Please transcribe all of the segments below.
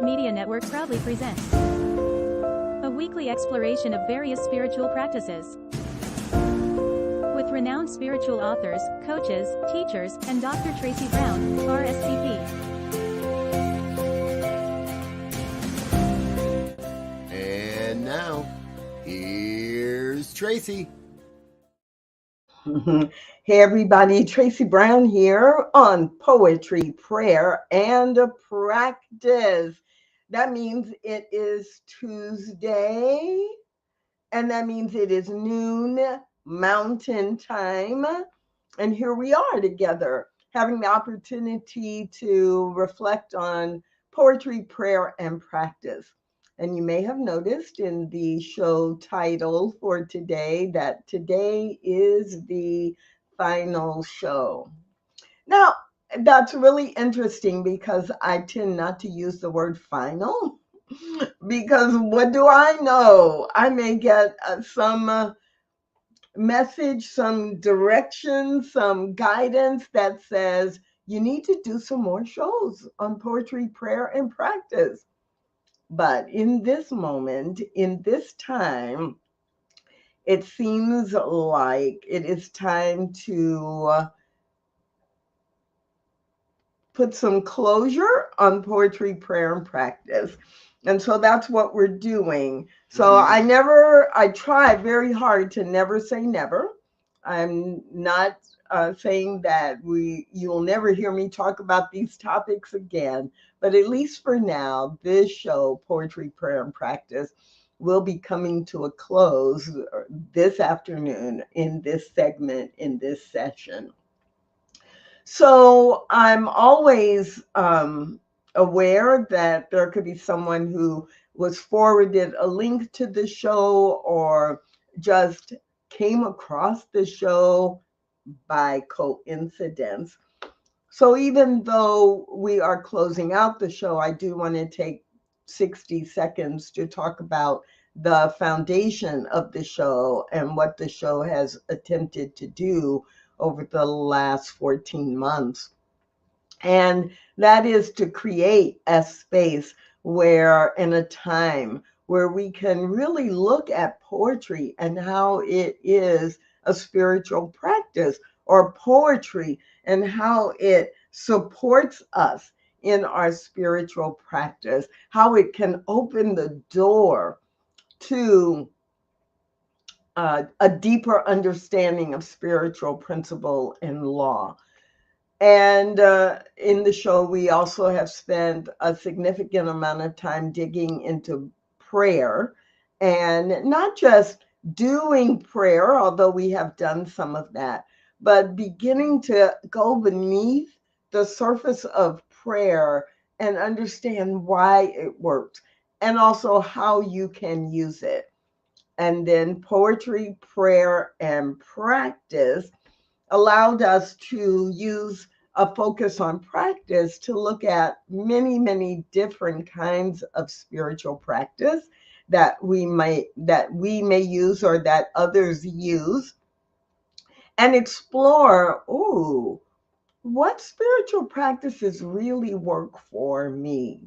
Media Network proudly presents a weekly exploration of various spiritual practices with renowned spiritual authors, coaches, teachers, and Dr. Tracy Brown, RScP. And now, here's Tracy. Hey everybody, Tracy Brown here on Poetry, Prayer, and Practice. That means it is Tuesday, and that means it is noon Mountain Time. And here we are together, having the opportunity to reflect on poetry, prayer, and practice. And you may have noticed in the show title for today that today is the final show. Now, that's really interesting because I tend not to use the word final because what do I know? I may get some message, some direction, some guidance that says you need to do some more shows on poetry, prayer, and practice. But in this moment, in this time, it seems like it is time to put some closure on poetry, prayer, and practice. And so that's what we're doing. So I try very hard to never say never. I'm not saying that you'll never hear me talk about these topics again, but at least for now, this show, Poetry, Prayer, and Practice, will be coming to a close this afternoon in this segment, in this session. So I'm always aware that there could be someone who was forwarded a link to the show or just came across the show by coincidence. So even though we are closing out the show, I do want to take 60 seconds to talk about the foundation of the show and what the show has attempted to do over the last 14 months. And that is to create a space where, in a time where we can really look at poetry and how it is a spiritual practice, or poetry and how it supports us in our spiritual practice, how it can open the door to a deeper understanding of spiritual principle and law. And in the show, we also have spent a significant amount of time digging into prayer, and not just doing prayer, although we have done some of that, but beginning to go beneath the surface of prayer and understand why it works, and also how you can use it. And then poetry, prayer, and practice allowed us to use a focus on practice to look at many, many different kinds of spiritual practice that we may use or that others use, and explore, what spiritual practices really work for me.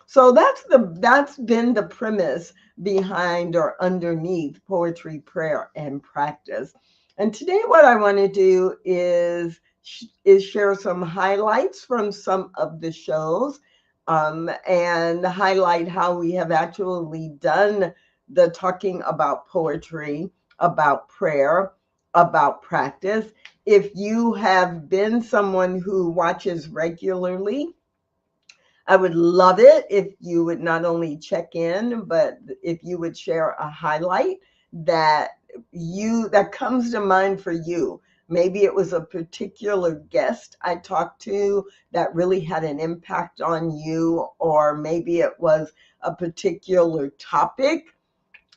So that's been the premise behind or underneath poetry, prayer, and practice. And today what I want to do is share some highlights from some of the shows, and highlight how we have actually done the talking about poetry, about prayer, about practice. If you have been someone who watches regularly, I would love it if you would not only check in, but if you would share a highlight that comes to mind for you. Maybe it was a particular guest I talked to that really had an impact on you, or maybe it was a particular topic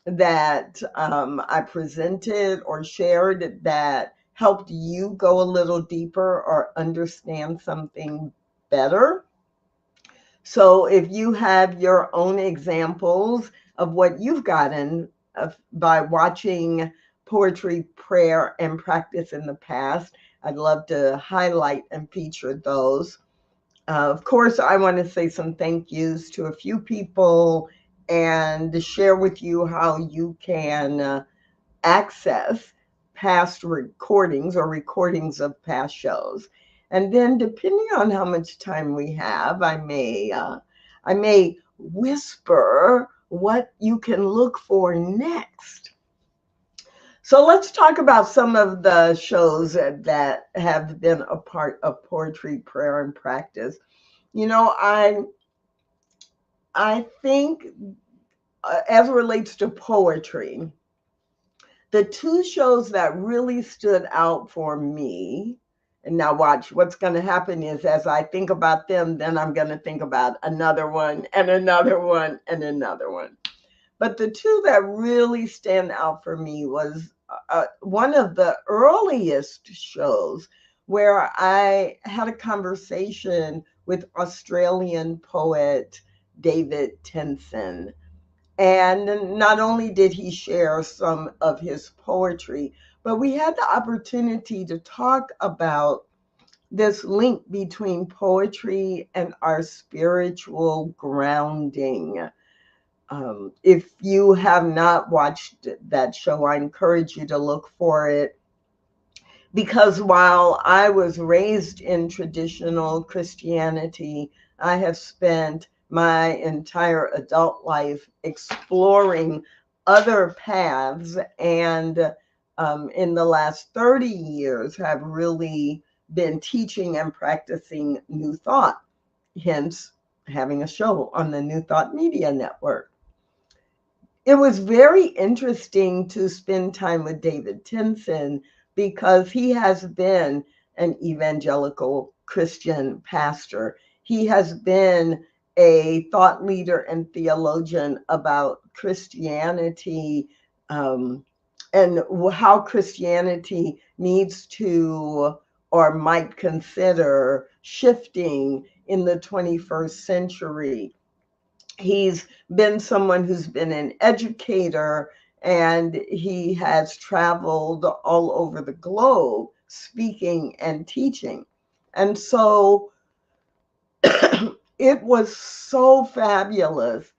that I presented or shared that helped you go a little deeper or understand something better. So if you have your own examples of what you've gotten by watching poetry, prayer, and practice in the past, I'd love to highlight and feature those. Of course, I want to say some thank yous to a few people and share with you how you can access past recordings or recordings of past shows. And then, depending on how much time we have, I may whisper what you can look for next. So let's talk about some of the shows that have been a part of Poetry, Prayer, and Practice. You know, I think as it relates to poetry, the two shows that really stood out for me, and now watch, what's going to happen is as I think about them, then I'm going to think about another one and another one and another one. But the two that really stand out for me was one of the earliest shows where I had a conversation with Australian poet David Tennyson. And not only did he share some of his poetry, but we had the opportunity to talk about this link between poetry and our spiritual grounding. If you have not watched that show, I encourage you to look for it. Because while I was raised in traditional Christianity, I have spent my entire adult life exploring other paths, and in the last 30 years have really been teaching and practicing New Thought, hence having a show on the New Thought Media Network. It was very interesting to spend time with David Tennyson because he has been an evangelical Christian pastor. He has been a thought leader and theologian about Christianity, and how Christianity needs to or might consider shifting in the 21st century. He's been someone who's been an educator, and he has traveled all over the globe speaking and teaching. And so it was so fabulous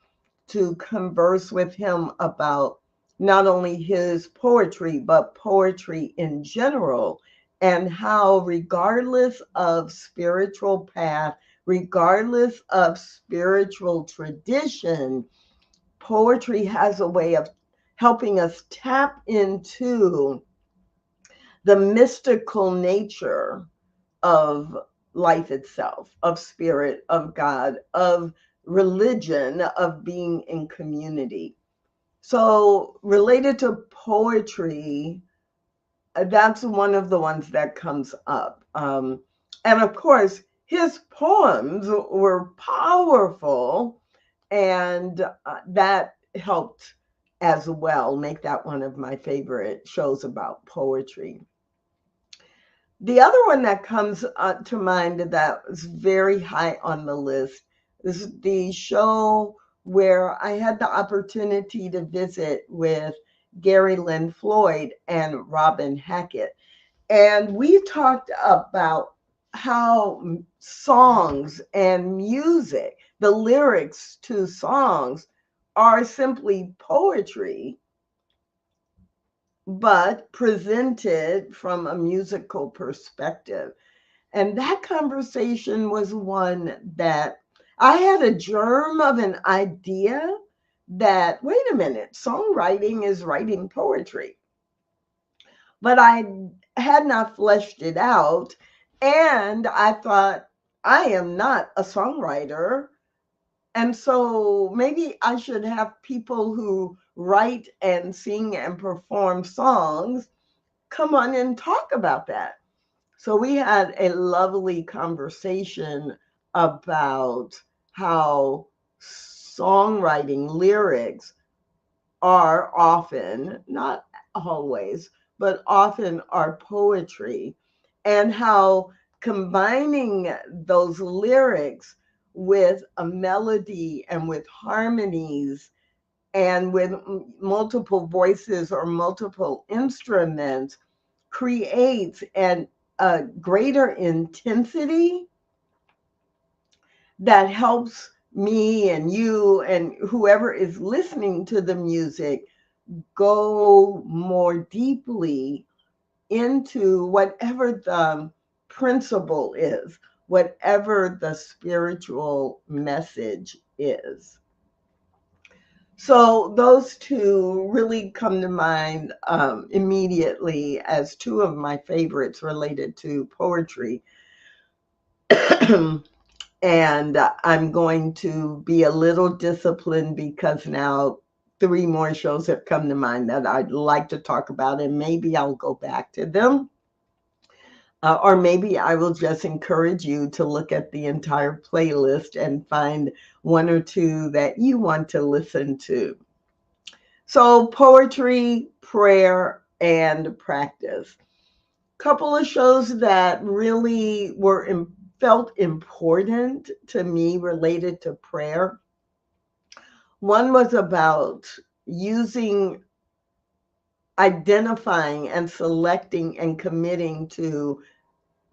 to converse with him about not only his poetry, but poetry in general, and how, regardless of spiritual path, regardless of spiritual tradition, poetry has a way of helping us tap into the mystical nature of life itself, of spirit, of God, of religion, of being in community. So, related to poetry, that's one of the ones that comes up. And of course, his poems were powerful, and that helped as well make that one of my favorite shows about poetry. The other one that comes to mind that was very high on the list is the show where I had the opportunity to visit with Gary Lynn Floyd and Robin Hackett. And we talked about how songs and music, the lyrics to songs, are simply poetry, but presented from a musical perspective. And that conversation was one that I had a germ of an idea that, wait a minute, songwriting is writing poetry. But I had not fleshed it out. And I thought, I am not a songwriter. And so maybe I should have people who write and sing and perform songs come on and talk about that. So we had a lovely conversation about how songwriting lyrics are often, not always, but often are poetry, and how combining those lyrics with a melody and with harmonies and with multiple voices or multiple instruments creates a greater intensity that helps me and you and whoever is listening to the music go more deeply into whatever the principle is, whatever the spiritual message is. So those two really come to mind immediately as two of my favorites related to poetry. And I'm going to be a little disciplined because now three more shows have come to mind that I'd like to talk about, and maybe I'll go back to them. Or maybe I will just encourage you to look at the entire playlist and find one or two that you want to listen to. So, poetry, prayer, and practice. Couple of shows that really felt important to me related to prayer. One was about using, identifying, and selecting and committing to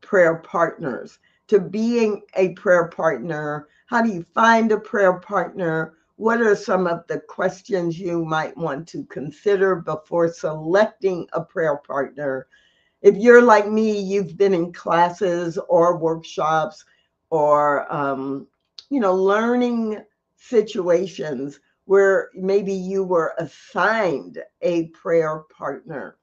prayer partners, to being a prayer partner. How do you find a prayer partner? What are some of the questions you might want to consider before selecting a prayer partner? If you're like me, you've been in classes or workshops or, learning situations where maybe you were assigned a prayer partner.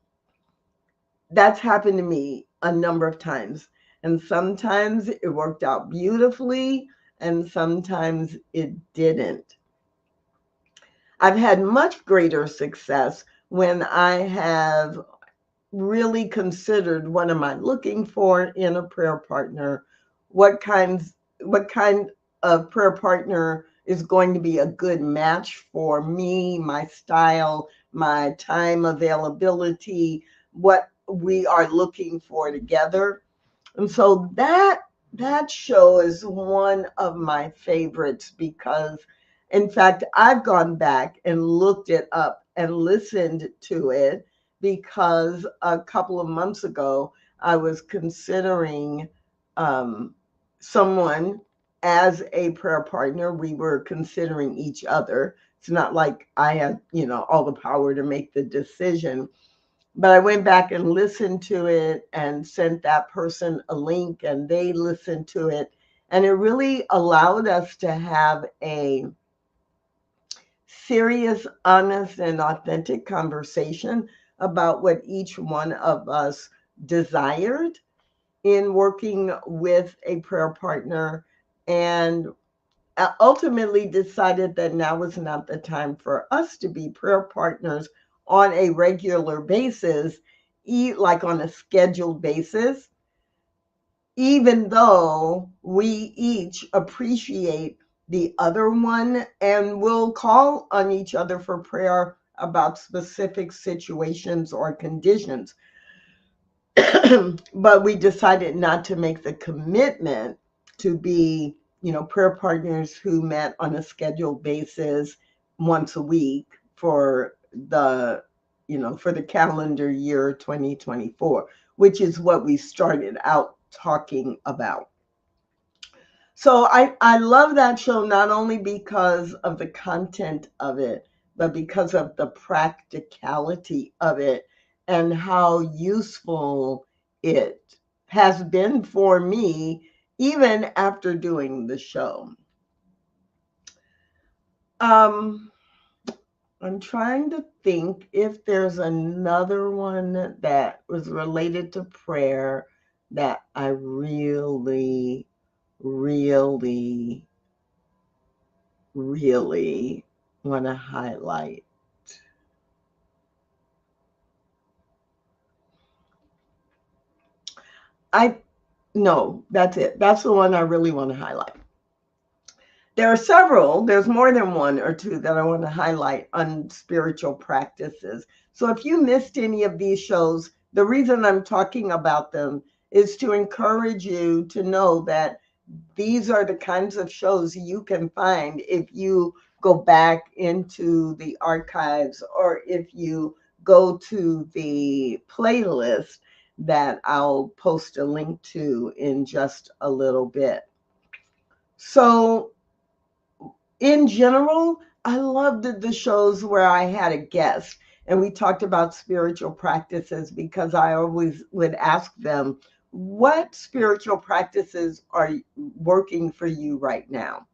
That's happened to me a number of times. And sometimes it worked out beautifully, and sometimes it didn't. I've had much greater success when I have really considered what am I looking for in a prayer partner, what kind of prayer partner is going to be a good match for me, my style, my time availability, what we are looking for together. And so that show is one of my favorites because, in fact, I've gone back and looked it up and listened to it because a couple of months ago I was considering um, someone as a prayer partner. We were considering each other. It's not like I had, all the power to make the decision, but I went back and listened to it and sent that person a link and they listened to it. And it really allowed us to have a serious, honest, and authentic conversation about what each one of us desired in working with a prayer partner, and ultimately decided that now was not the time for us to be prayer partners on a regular basis, like on a scheduled basis, even though we each appreciate the other one and will call on each other for prayer about specific situations or conditions. But we decided not to make the commitment to be, prayer partners who met on a scheduled basis once a week for the calendar year 2024, which is what we started out talking about. So I love that show not only because of the content of it, but because of the practicality of it and how useful it has been for me even after doing the show. Um, I'm trying to think if there's another one that was related to prayer that I really, really, really want to highlight. I No, that's it. That's the one I really want to highlight. There are several, there's more than one or two that I want to highlight on spiritual practices. So if you missed any of these shows, the reason I'm talking about them is to encourage you to know that these are the kinds of shows you can find if you go back into the archives or if you go to the playlist that I'll post a link to in just a little bit. So in general, I loved the shows where I had a guest and we talked about spiritual practices, because I always would ask them, what spiritual practices are working for you right now?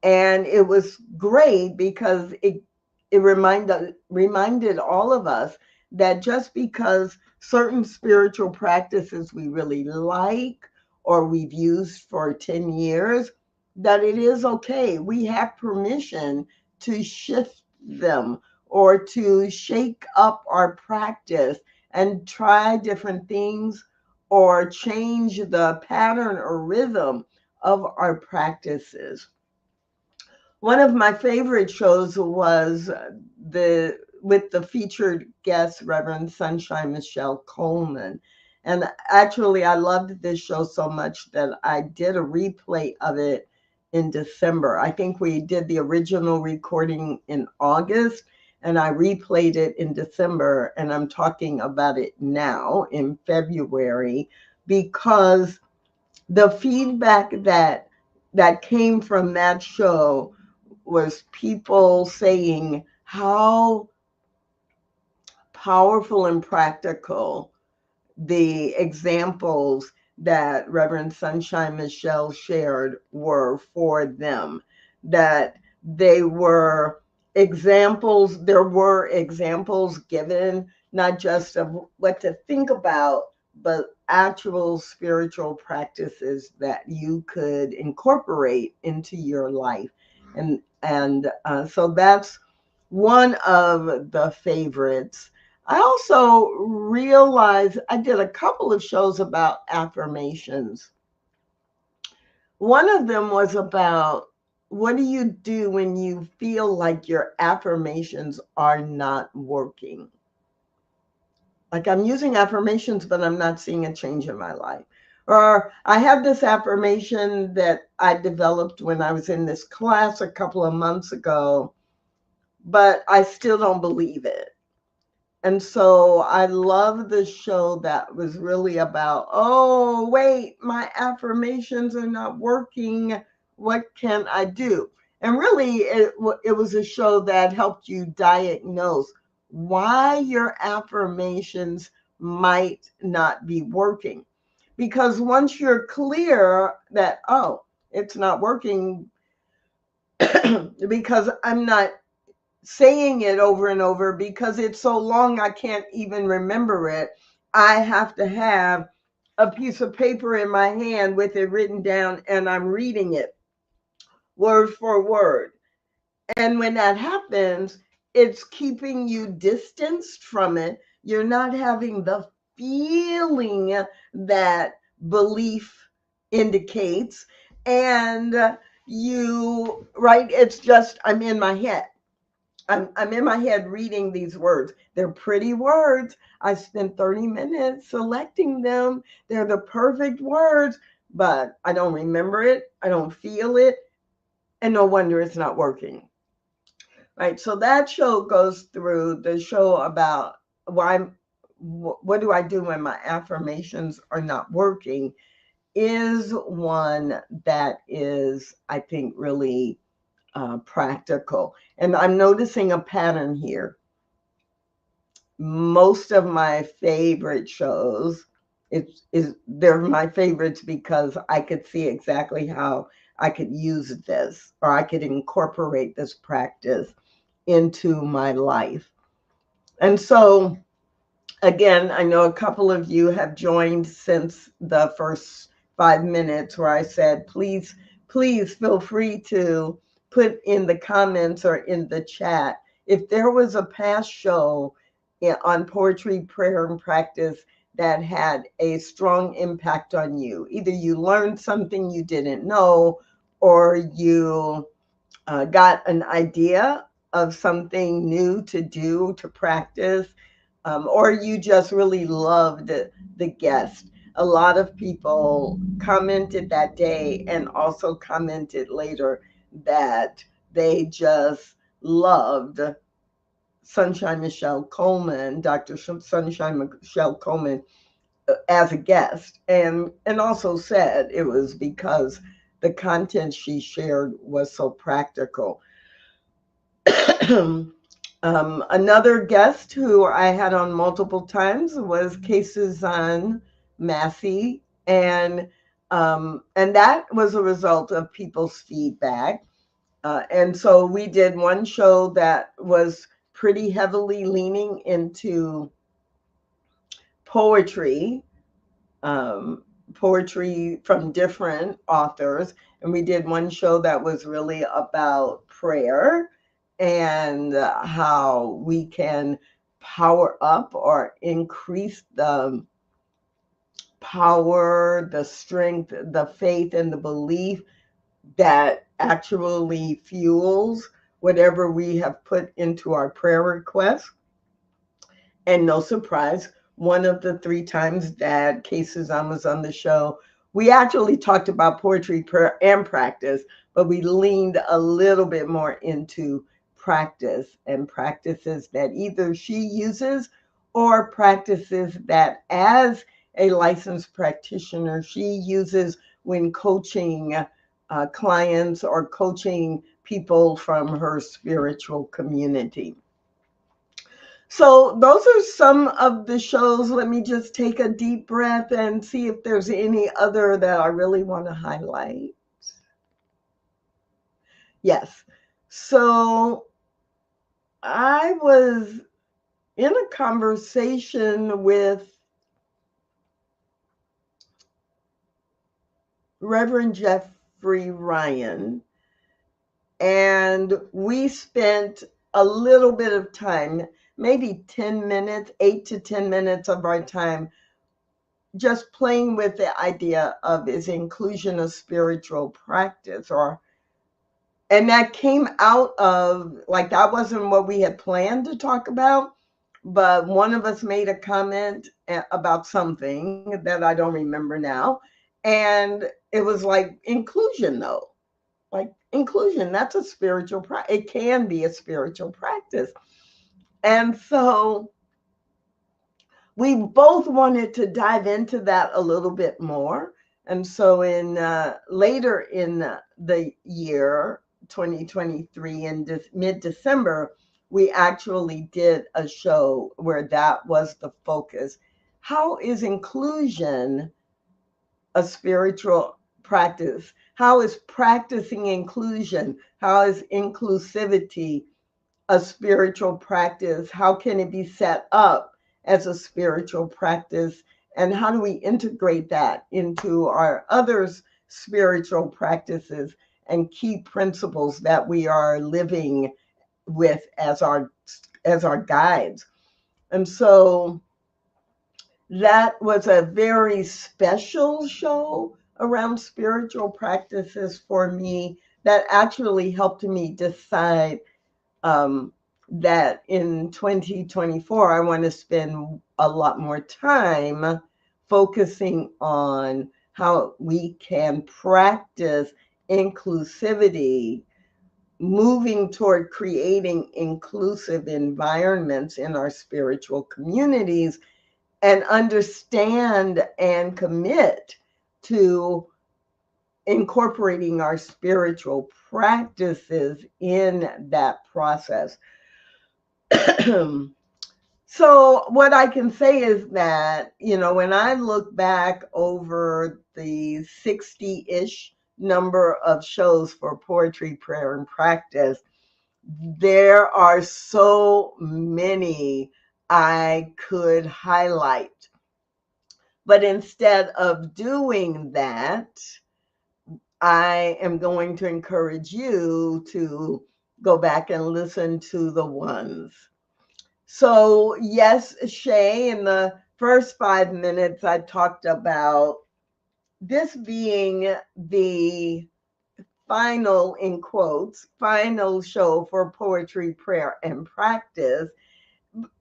And it was great because it reminded all of us that just because certain spiritual practices we really like or we've used for 10 years, that it is okay. We have permission to shift them or to shake up our practice and try different things or change the pattern or rhythm of our practices. One of my favorite shows was the with the featured guest, Reverend Sunshine Michelle Coleman. And actually, I loved this show so much that I did a replay of it in December. I think we did the original recording in August, and I replayed it in December. And I'm talking about it now in February because the feedback that came from that show was people saying how powerful and practical the examples that Reverend Sunshine Michelle shared were for them. That they were examples, there were examples given, not just of what to think about, but actual spiritual practices that you could incorporate into your life. And so that's one of the favorites. I also realized I did a couple of shows about affirmations. One of them was about, what do you do when you feel like your affirmations are not working? Like, I'm using affirmations, but I'm not seeing a change in my life. Or I have this affirmation that I developed when I was in this class a couple of months ago, but I still don't believe it. And so I love the show that was really about, oh, wait, my affirmations are not working. What can I do? And really, it was a show that helped you diagnose why your affirmations might not be working. Because once you're clear that, oh, it's not working because I'm not saying it over and over, because it's so long I can't even remember it. I have to have a piece of paper in my hand with it written down and I'm reading it word for word. And when that happens, it's keeping you distanced from it. You're not having the feeling that belief indicates. And right, it's just, I'm in my head. I'm in my head reading these words. They're pretty words. I spent 30 minutes selecting them. They're the perfect words, but I don't remember it. I don't feel it. And no wonder it's not working. Right. So that show goes through the show about what do I do when my affirmations are not working, is one that is, I think, really practical. And I'm noticing a pattern here. Most of my favorite shows, they're my favorites because I could see exactly how I could use this, or I could incorporate this practice into my life. And so, again, I know a couple of you have joined since the first 5 minutes where I said, please feel free to put in the comments or in the chat if there was a past show on poetry, prayer, and practice that had a strong impact on you. Either you learned something you didn't know, or you got an idea of something new to do, to practice, or you just really loved the guest. A lot of people commented that day and also commented later that they just loved Sunshine Michelle Coleman, Dr. Sunshine Michelle Coleman, as a guest, and also said it was because the content she shared was so practical. Another guest who I had on multiple times was Suzanne Massey, and that was a result of people's feedback. And so we did one show that was pretty heavily leaning into poetry, poetry from different authors. And we did one show that was really about prayer and how we can power up or increase the power, the strength, the faith, and the belief that actually fuels whatever we have put into our prayer request. And no surprise, one of the 3 times that Suzanne was on the show, we actually talked about poetry, prayer, and practice, but we leaned a little bit more into practice and practices that either she uses or practices that as a licensed practitioner she uses when coaching clients or coaching people from her spiritual community. So those are some of the shows. Let me just take a deep breath and see if there's any other that I really want to highlight. Yes. So I was in a conversation with Reverend Jeffrey Ryan, and we spent a little bit of time, maybe 10 minutes, 8 to 10 minutes of our time, just playing with the idea of is inclusion a spiritual practice, and that came out of, like, that wasn't what we had planned to talk about, but one of us made a comment about something that I don't remember now. And it was like, inclusion though, like inclusion, that's a spiritual practice. It can be a spiritual practice. And so we both wanted to dive into that a little bit more. And so in later in the year 2023, in mid-December, we actually did a show where that was the focus. How is inclusion a spiritual practice? How is practicing inclusion? How is inclusivity a spiritual practice? How can it be set up as a spiritual practice? And how do we integrate that into our other spiritual practices and key principles that we are living with as our guides? And so that was a very special show around spiritual practices for me that actually helped me decide that in 2024, I want to spend a lot more time focusing on how we can practice inclusivity, moving toward creating inclusive environments in our spiritual communities, and understand and commit to incorporating our spiritual practices in that process. So what I can say is that, when I look back over the 60-ish number of shows for poetry, prayer, and practice, there are so many I could highlight. But instead of doing that, I am going to encourage you to go back and listen to the ones. So yes, Shay, in the first 5 minutes, I talked about this being the final, in quotes, final show for poetry, prayer, and practice,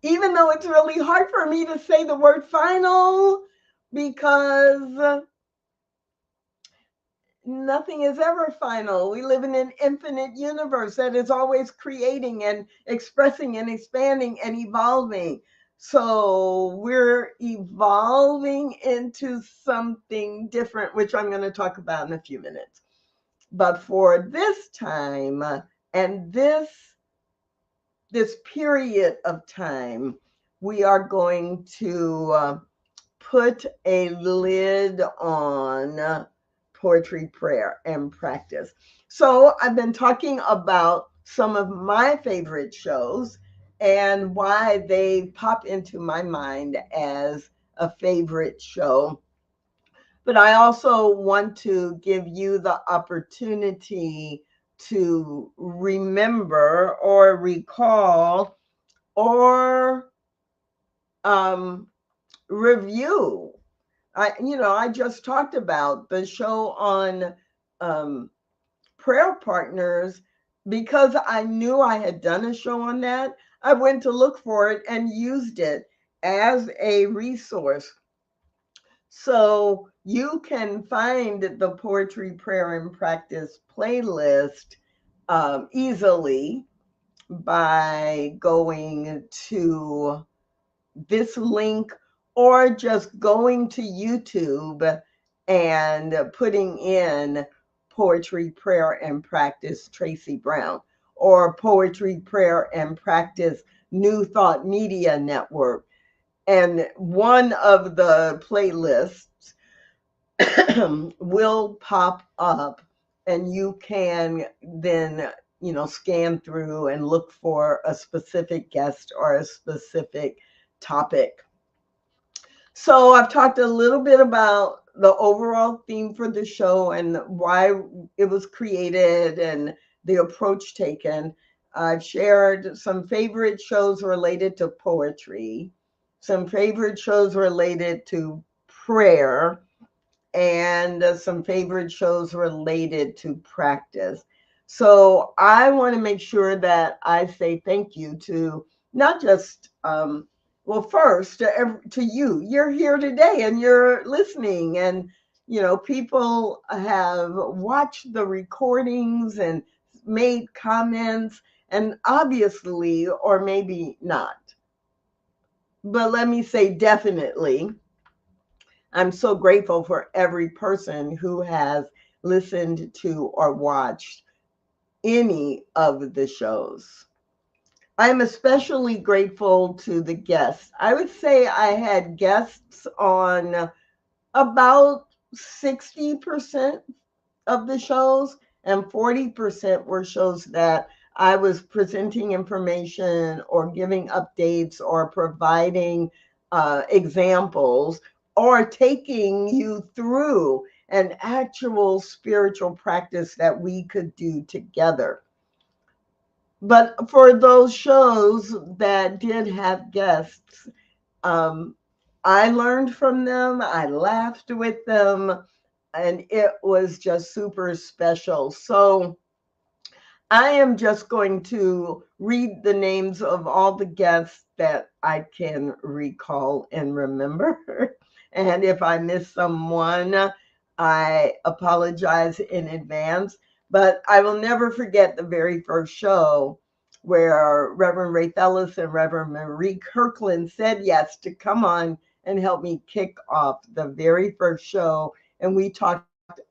even though it's really hard for me to say the word final because nothing is ever final. We live in an infinite universe that is always creating and expressing and expanding and evolving. So we're evolving into something different, which I'm going to talk about in a few minutes. But for this time and this period of time, we are going to put a lid on poetry, prayer, and practice. So I've been talking about some of my favorite shows and why they pop into my mind as a favorite show. But I also want to give you the opportunity to remember or recall or um, review. I just talked about the show on um, prayer partners because I knew I had done a show on that. I went to look for it and used it as a resource. So you can find the Poetry, Prayer, and Practice playlist easily by going to this link or just going to YouTube and putting in Poetry, Prayer, and Practice Tracy Brown or Poetry, Prayer, and Practice New Thought Media Network. And one of the playlists will pop up and you can then scan through and look for a specific guest or a specific topic. So I've talked a little bit about the overall theme for the show and why it was created and the approach taken. I've shared some favorite shows related to poetry, some favorite shows related to prayer, and some favorite shows related to practice. So I want to make sure that I say thank you to not just, well, first to you. You're here today and you're listening, and people have watched the recordings and made comments, and obviously, or maybe not, but let me say definitely, I'm so grateful for every person who has listened to or watched any of the shows. I'm especially grateful to the guests. I would say I had guests on about 60% of the shows, and 40% were shows that I was presenting information or giving updates or providing examples or taking you through an actual spiritual practice that we could do together. But for those shows that did have guests, um, I learned from them, I laughed with them, and it was just super special. So I am just going to read the names of all the guests that I can recall and remember. And if I miss someone, I apologize in advance. But I will never forget the very first show where Reverend Ray Ellis and Reverend Marie Kirkland said yes to come on and help me kick off the very first show. And we talked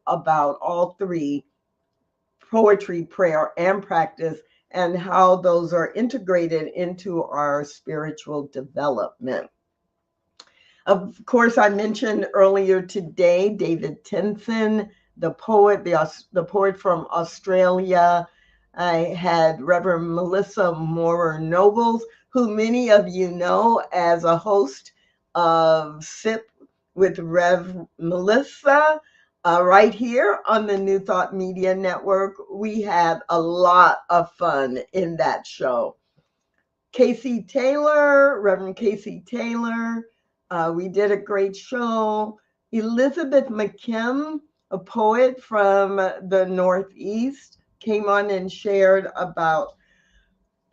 about all three: poetry, prayer, and practice, and how those are integrated into our spiritual development. Of course, I mentioned earlier today David Tenson, the poet, the poet from Australia. I had Reverend Melissa Moorer Nobles, who many of you know as a host of SIP with Rev Melissa. Right here on the New Thought Media Network. We had a lot of fun in that show. Casey Taylor, Reverend Casey Taylor, we did a great show. Elizabeth McKim, a poet from the Northeast, came on and shared about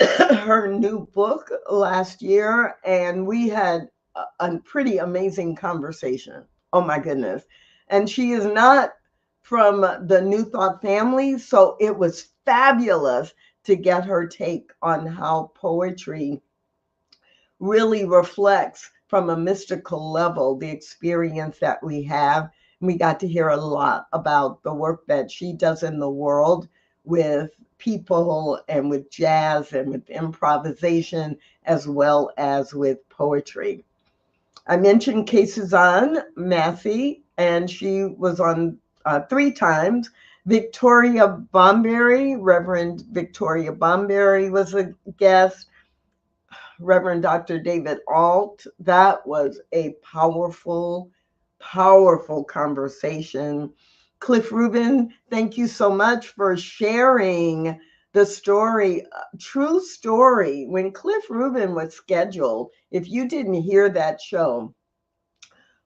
her new book last year, and we had a pretty amazing conversation. Oh my goodness. And she is not from the New Thought family, so it was fabulous to get her take on how poetry really reflects from a mystical level the experience that we have. We got to hear a lot about the work that she does in the world with people and with jazz and with improvisation, as well as with poetry. I mentioned Kay-Suzanne Massey, and she was on 3 times. Victoria Bomberry, Reverend Victoria Bomberry was a guest. Reverend Dr. David Alt. That was a powerful, powerful conversation. Cliff Rubin, thank you so much for sharing the story, true story. When Cliff Rubin was scheduled, if you didn't hear that show,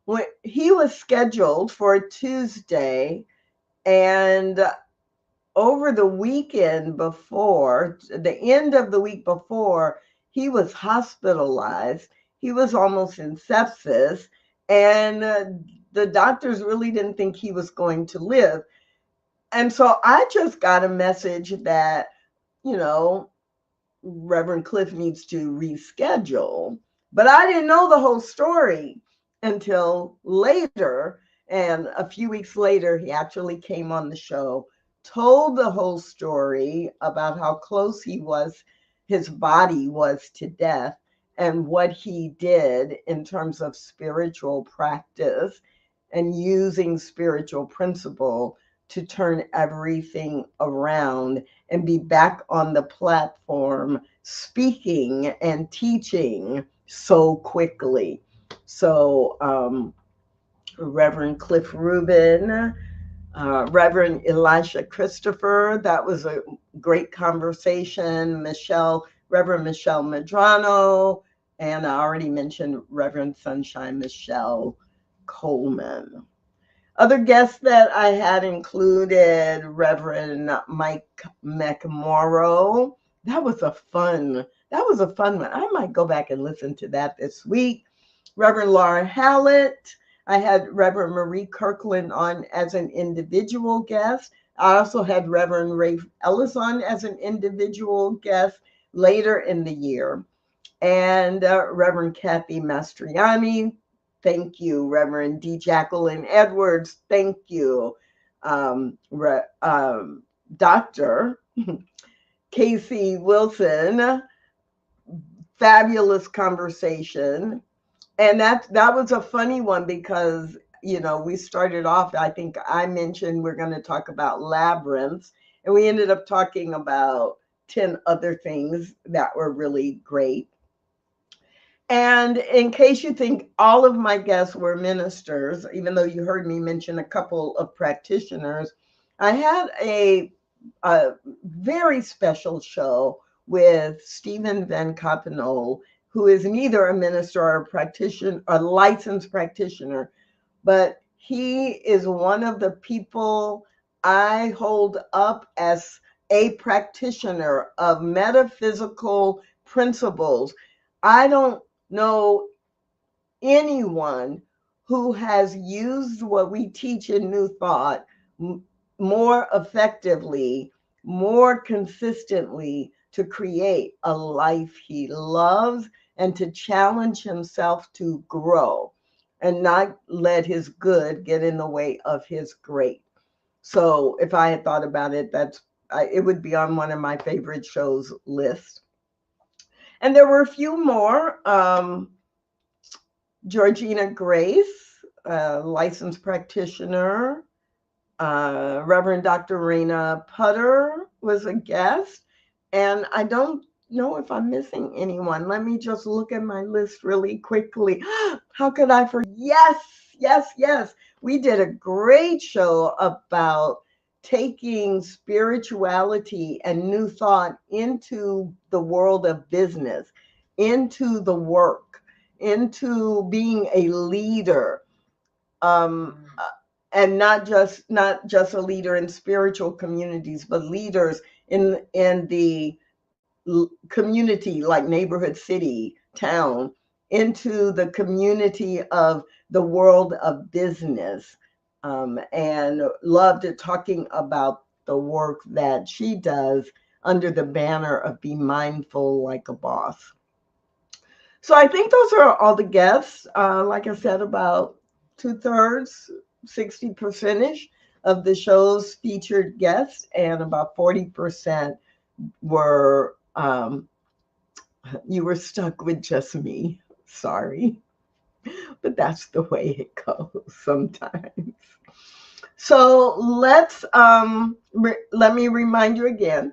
when he was scheduled for a Tuesday, and over the weekend before, the end of the week before, he was hospitalized. He was almost in sepsis, and the doctors really didn't think he was going to live. And so I just got a message that, you know, Reverend Cliff needs to reschedule. But I didn't know the whole story until later. And a few weeks later, he actually came on the show, told the whole story about how close his body was to death, and what he did in terms of spiritual practice and using spiritual principle to turn everything around and be back on the platform speaking and teaching so quickly. So, Reverend Cliff Rubin, Reverend Elisha Christopher, that was a great conversation. Reverend Michelle Medrano, and I already mentioned Reverend Sunshine Michelle Coleman. Other guests that I had included Reverend Mike McMorrow. That was a fun one. I might go back and listen to that this week. Reverend Laura Hallett. I had Reverend Marie Kirkland on as an individual guest. I also had Reverend Rafe Ellis on as an individual guest later in the year. And Reverend Kathy Mastriani. Thank you. Reverend D. Jacqueline Edwards. Thank you. Dr. Casey Wilson. Fabulous conversation. And that was a funny one because, you know, we started off, I think I mentioned we're going to talk about labyrinths, and we ended up talking about 10 other things that were really great. And in case you think all of my guests were ministers, even though you heard me mention a couple of practitioners, I had a very special show with Stephen Van Coppenolle, who is neither a minister or a practitioner, a licensed practitioner, but he is one of the people I hold up as a practitioner of metaphysical principles. I don't know anyone who has used what we teach in New Thought more effectively, more consistently to create a life he loves and to challenge himself to grow and not let his good get in the way of his great. So if I had thought about it, it would be on one of my favorite shows list. And there were a few more. Georgina Grace, licensed practitioner. Reverend Dr. Raina Putter was a guest. And I don't know if I'm missing anyone. Let me just look at my list really quickly. How could I forget? Yes. We did a great show about taking spirituality and New Thought into the world of business, into the work, into being a leader, and not just a leader in spiritual communities, but leaders in the community, like neighborhood, city, town, into the community of the world of business. And loved talking about the work that she does under the banner of Be Mindful Like a Boss. So I think those are all the guests. Like I said, about 2/3 60% of the shows featured guests, and about 40% were you were stuck with just me. Sorry, but that's the way it goes sometimes. So let me remind you again.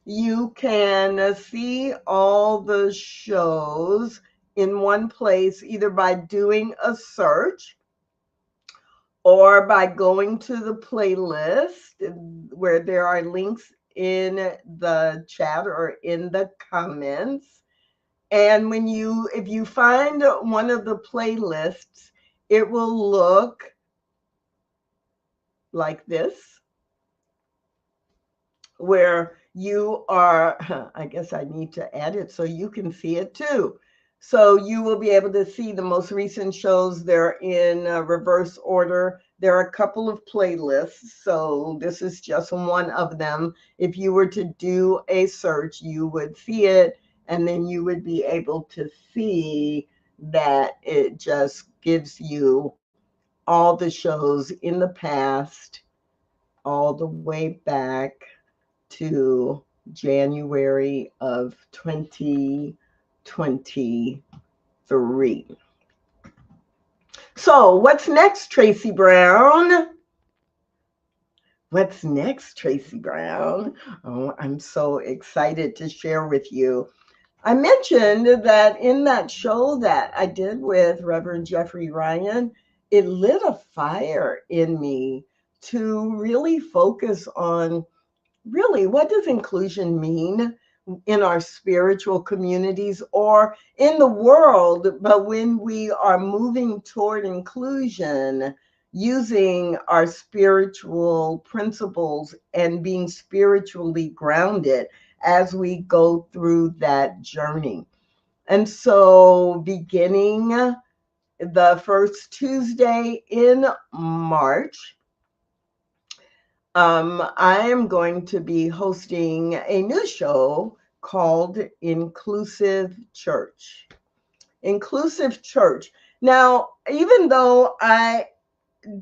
You can see all the shows in one place, either by doing a search or by going to the playlist where there are links in the chat or in the comments. And if you find one of the playlists, it will look like this, where you are, I guess I need to add it so you can see it too. So you will be able to see the most recent shows. They're in reverse order. There are a couple of playlists, so this is just one of them. If you were to do a search, you would see it, and then you would be able to see that it just gives you all the shows in the past, all the way back to January of 2023. So what's next, Tracy Brown? What's next, Tracy Brown? Oh, I'm so excited to share with you. I mentioned that in that show that I did with Reverend Jeffrey Ryan, it lit a fire in me to really focus on really, what does inclusion mean in our spiritual communities or in the world? But when we are moving toward inclusion, using our spiritual principles and being spiritually grounded as we go through that journey. And so, beginning the first Tuesday in March, I am going to be hosting a new show called Inclusive Church. Inclusive Church. Now, even though I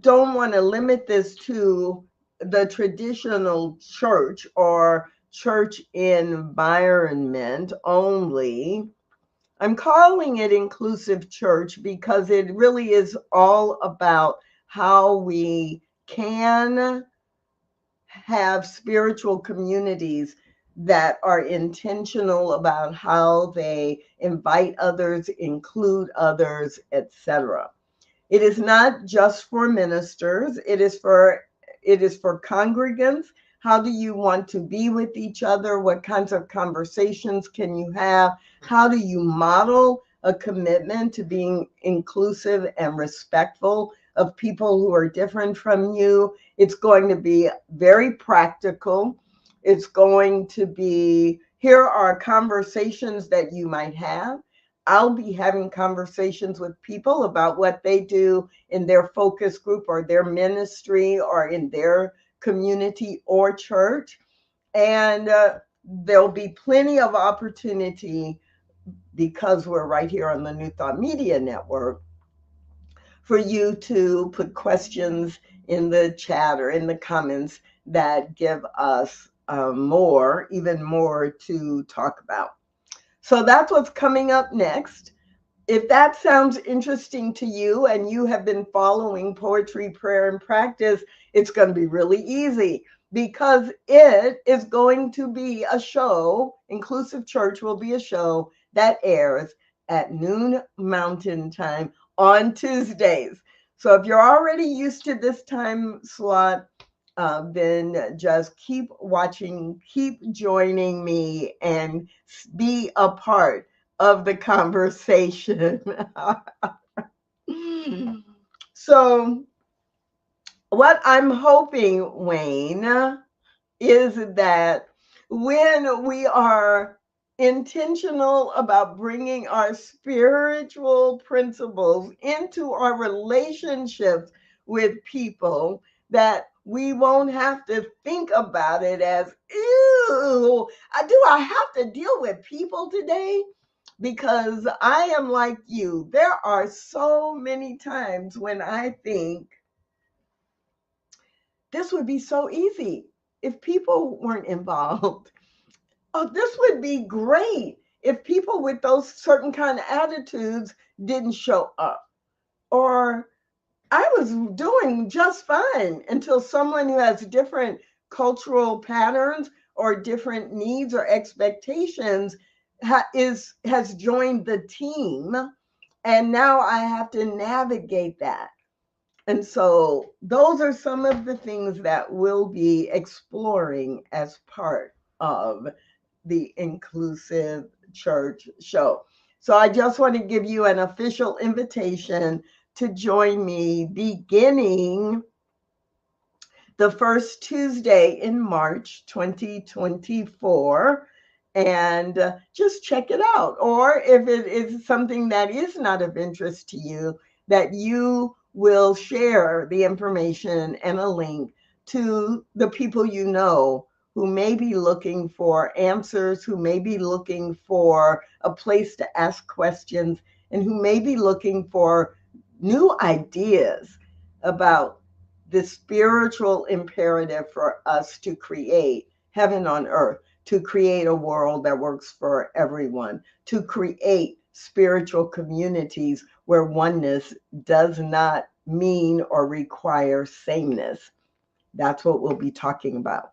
don't want to limit this to the traditional church or church environment only, I'm calling it Inclusive Church because it really is all about how we can have spiritual communities that are intentional about how they invite others, include others, etc. It is not just for ministers, it is for congregants. How do you want to be with each other? What kinds of conversations can you have? How do you model a commitment to being inclusive and respectful of people who are different from you? It's going to be very practical. It's going to be, here are conversations that you might have. I'll be having conversations with people about what they do in their focus group or their ministry or in their community or church. And there'll be plenty of opportunity, because we're right here on the New Thought Media Network, for you to put questions in the chat or in the comments that give us even more to talk about. So that's what's coming up next. If that sounds interesting to you and you have been following Poetry, Prayer, and Practice, it's going to be really easy, because it is going to be a show. Inclusive Church will be a show that airs at noon Mountain Time on Tuesdays. So if you're already used to this time slot, then just keep watching, keep joining me, and be a part of the conversation. So what I'm hoping, Wayne, is that when we are intentional about bringing our spiritual principles into our relationships with people, that we won't have to think about it as, ew, do I have to deal with people today? because I am like you. There are so many times when I think this would be so easy if people weren't involved. Oh, this would be great if people with those certain kind of attitudes didn't show up. Or I was doing just fine until someone who has different cultural patterns or different needs or expectations has joined the team, and now I have to navigate that. And so those are some of the things that we'll be exploring as part of the Inclusive Church show. So I just want to give you an official invitation to join me beginning the first Tuesday in March 2024, and just check it out. Or if it is something that is not of interest to you, that you will share the information and a link to the people you know who may be looking for answers, who may be looking for a place to ask questions, and who may be looking for new ideas about the spiritual imperative for us to create heaven on earth, to create a world that works for everyone, to create spiritual communities where oneness does not mean or require sameness. That's what we'll be talking about.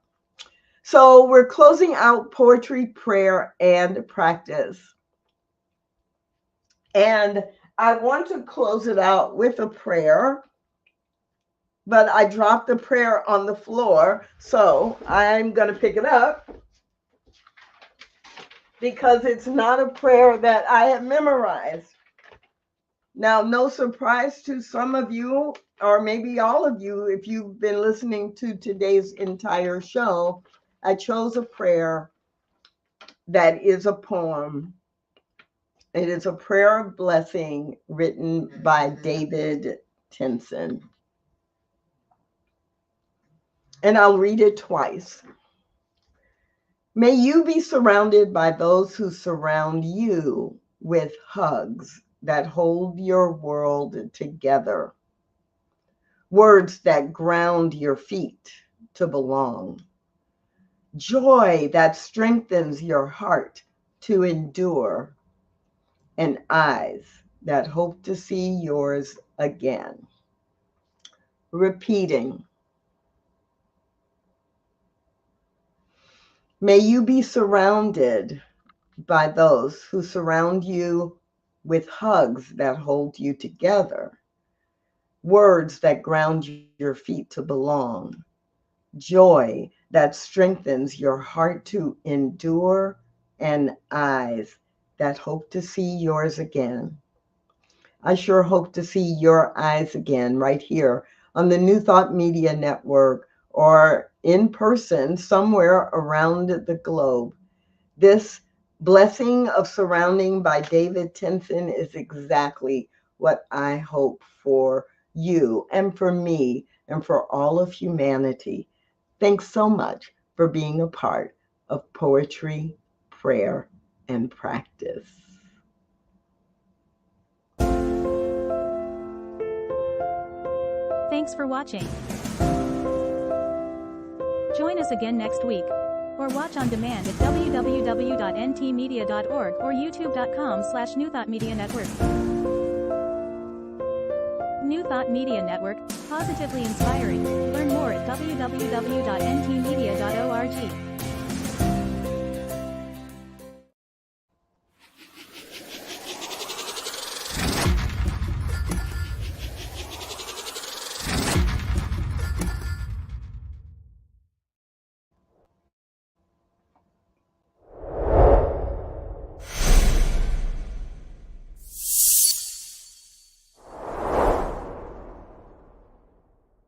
So we're closing out poetry, prayer, and practice. And I want to close it out with a prayer, but I dropped the prayer on the floor, so I'm going to pick it up because it's not a prayer that I have memorized. Now, no surprise to some of you, or maybe all of you, if you've been listening to today's entire show, I chose a prayer that is a poem. It is a prayer of blessing written by David Tinson. And I'll read it twice. May you be surrounded by those who surround you with hugs that hold your world together. Words that ground your feet to belong. Joy that strengthens your heart to endure. And eyes that hope to see yours again. Repeating. May you be surrounded by those who surround you with hugs that hold you together. Words that ground your feet to belong. Joy that strengthens your heart to endure, and eyes that hope to see yours again. I sure hope to see your eyes again right here on the New Thought Media Network or in person somewhere around the globe. This blessing of surrounding by David Tinson is exactly what I hope for you and for me and for all of humanity. Thanks so much for being a part of Poetry, Prayer, and Practice. Thanks for watching. Join us again next week. Or watch on demand at www.ntmedia.org or youtube.com/New Thought Media Network. New Thought Media Network, positively inspiring. Learn more at www.ntmedia.org.